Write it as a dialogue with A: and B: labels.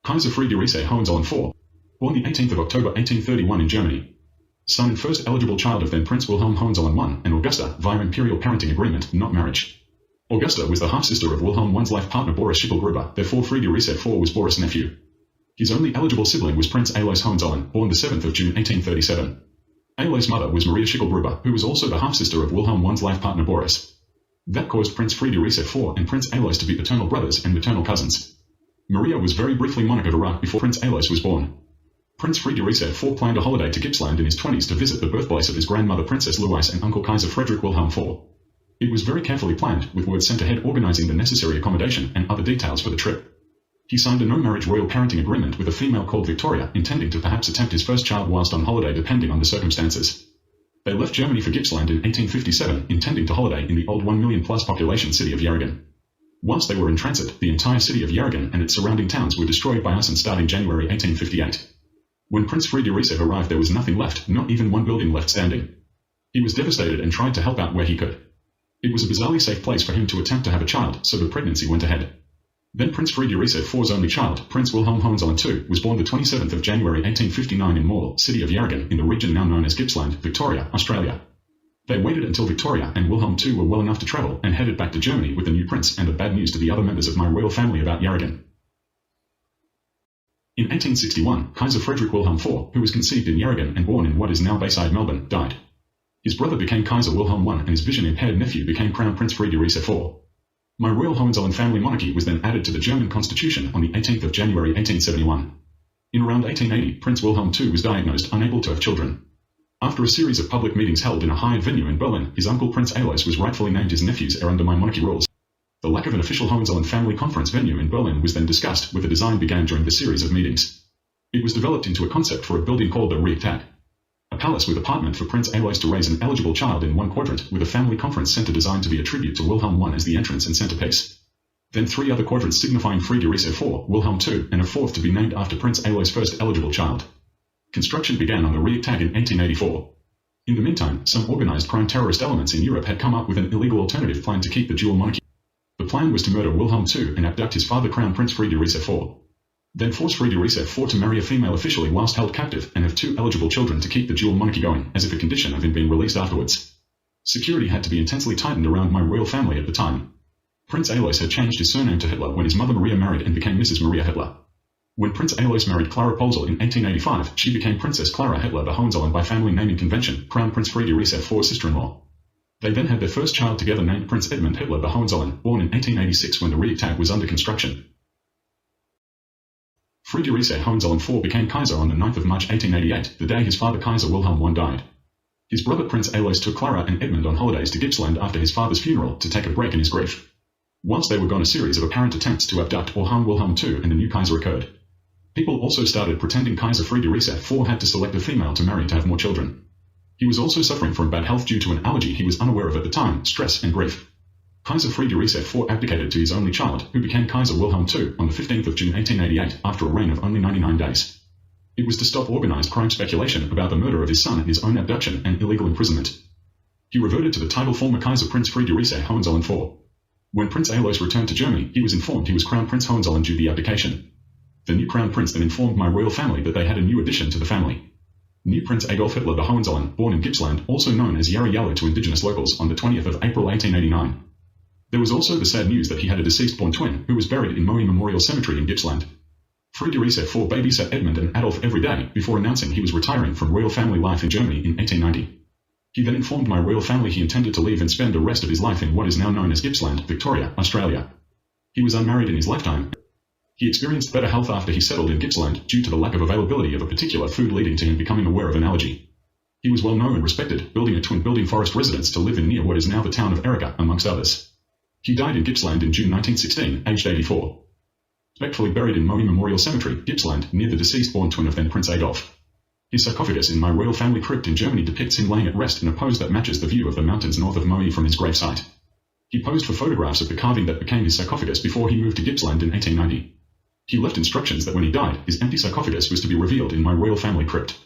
A: Kaiser Friedrich Hohenzollern IV, born the 18th of October 1831 in Germany. Son and first eligible child of then Prince Wilhelm Hohenzollern I and Augusta via imperial parenting agreement, not marriage. Augusta was the half-sister of Wilhelm I's life partner Borus Schklgruber, therefore Friedrich IV was Borus' nephew. His only eligible sibling was Prince Alois Hohenzollern, born the 7th of June 1837. Alois' mother was Maria Schklgruber, who was also the half-sister of Wilhelm I's life partner Borus. That caused Prince Friedrich IV and Prince Alois to be paternal brothers and maternal cousins. Maria was very briefly Monarch of Iraq before Prince Alois was born. Prince Friedrich IV planned a holiday to Gippsland in his 20s to visit the birthplace of his grandmother Princess Louise and uncle Kaiser Friedrich Wilhelm IV. It was very carefully planned, with word sent ahead organizing the necessary accommodation and other details for the trip. He signed a no-marriage royal parenting agreement with a female called Victoria, intending to perhaps attempt his first child whilst on holiday depending on the circumstances. They left Germany for Gippsland in 1857, intending to holiday in the old 1 million-plus population city of Yarragon. Whilst they were in transit, the entire city of Yarragon and its surrounding towns were destroyed by arson starting January 1858. When Prince Friedrich arrived there was nothing left, not even one building left standing. He was devastated and tried to help out where he could. It was a bizarrely safe place for him to attempt to have a child, so the pregnancy went ahead. Then Prince Friedrich IV's only child, Prince Wilhelm Hohenzollern II, was born the 27th of January 1859 in Morwell, City of Yarragon, in the region now known as Gippsland, Victoria, Australia. They waited until Victoria and Wilhelm II were well enough to travel and headed back to Germany with the new prince and the bad news to the other members of my royal family about Yarragon. In 1861, Kaiser Friedrich Wilhelm IV, who was conceived in Yarragon and born in what is now Bayside, Melbourne, died. His brother became Kaiser Wilhelm I and his vision-impaired nephew became Crown Prince Friedrich IV. My royal Hohenzollern family monarchy was then added to the German constitution on the 18th of January 1871. In around 1880, Prince Wilhelm II was diagnosed unable to have children. After a series of public meetings held in a hired venue in Berlin, his uncle Prince Alois was rightfully named his nephew's heir under my monarchy rules. The lack of an official Hohenzollern family conference venue in Berlin was then discussed, with a design began during the series of meetings. It was developed into a concept for a building called the Re-Unification, a palace with apartment for Prince Alois to raise an eligible child in one quadrant, with a family conference centre designed to be a tribute to Wilhelm I as the entrance and centrepiece. Then 3 other quadrants signifying Friedrich IV, Wilhelm II, and a 4th to be named after Prince Alois' first eligible child. Construction began on the Re-Unification in 1884. In the meantime, some organized crime terrorist elements in Europe had come up with an illegal alternative plan to keep the dual monarchy. The plan was to murder Wilhelm II and abduct his father Crown Prince Friedrich IV. Then force Friedrich IV to marry a female officially whilst held captive and have 2 eligible children to keep the dual monarchy going, as if a condition of him being released afterwards. Security had to be intensely tightened around my royal family at the time. Prince Alois had changed his surname to Hitler when his mother Maria married and became Mrs. Maria Hitler. When Prince Alois married Clara Polzel in 1885, she became Princess Clara Hitler the Hohenzollern by family naming convention, Crown Prince Friedrich IV's sister-in-law. They then had their first child together named Prince Edmund Hitler the Hohenzollern, born in 1886 when the Re-Unification was under construction. Friedrich Hohenzollern IV became Kaiser on the 9th of March 1888, the day his father Kaiser Wilhelm I died. His brother Prince Alois took Clara and Edmund on holidays to Gippsland after his father's funeral to take a break in his grief. Whilst they were gone, a series of apparent attempts to abduct or harm Wilhelm II and the new Kaiser occurred. People also started pretending Kaiser Friedrich IV had to select a female to marry to have more children. He was also suffering from bad health due to an allergy he was unaware of at the time, stress and grief. Kaiser Friedrich IV abdicated to his only child, who became Kaiser Wilhelm II, on the 15th of June 1888, after a reign of only 99 days. It was to stop organized crime speculation about the murder of his son, his own abduction, and illegal imprisonment. He reverted to the title former Kaiser Prince Friedrich Hohenzollern IV. When Prince Alois returned to Germany, he was informed he was Crown Prince Hohenzollern due to the abdication. The new Crown Prince then informed my royal family that they had a new addition to the family. New Prince Adolf Hitler the Hohenzollern, born in Gippsland, also known as Yarra Yallo to indigenous locals, on the 20th of April 1889. There was also the sad news that he had a deceased born twin, who was buried in Moe Memorial Cemetery in Gippsland. Friedrich IV babysat Edmund and Adolf every day, before announcing he was retiring from royal family life in Germany in 1890. He then informed my royal family he intended to leave and spend the rest of his life in what is now known as Gippsland, Victoria, Australia. He was unmarried in his lifetime. He experienced better health after he settled in Gippsland, due to the lack of availability of a particular food leading to him becoming aware of an allergy. He was well known and respected, building a twin-building forest residence to live in near what is now the town of Yarragon, amongst others. He died in Gippsland in June 1916, aged 84. Respectfully buried in Moe Memorial Cemetery, Gippsland, near the deceased born twin of then Prince Adolf. His sarcophagus in my royal family crypt in Germany depicts him laying at rest in a pose that matches the view of the mountains north of Moe from his gravesite. He posed for photographs of the carving that became his sarcophagus before he moved to Gippsland in 1890. He left instructions that when he died, his empty sarcophagus was to be revealed in my royal family crypt.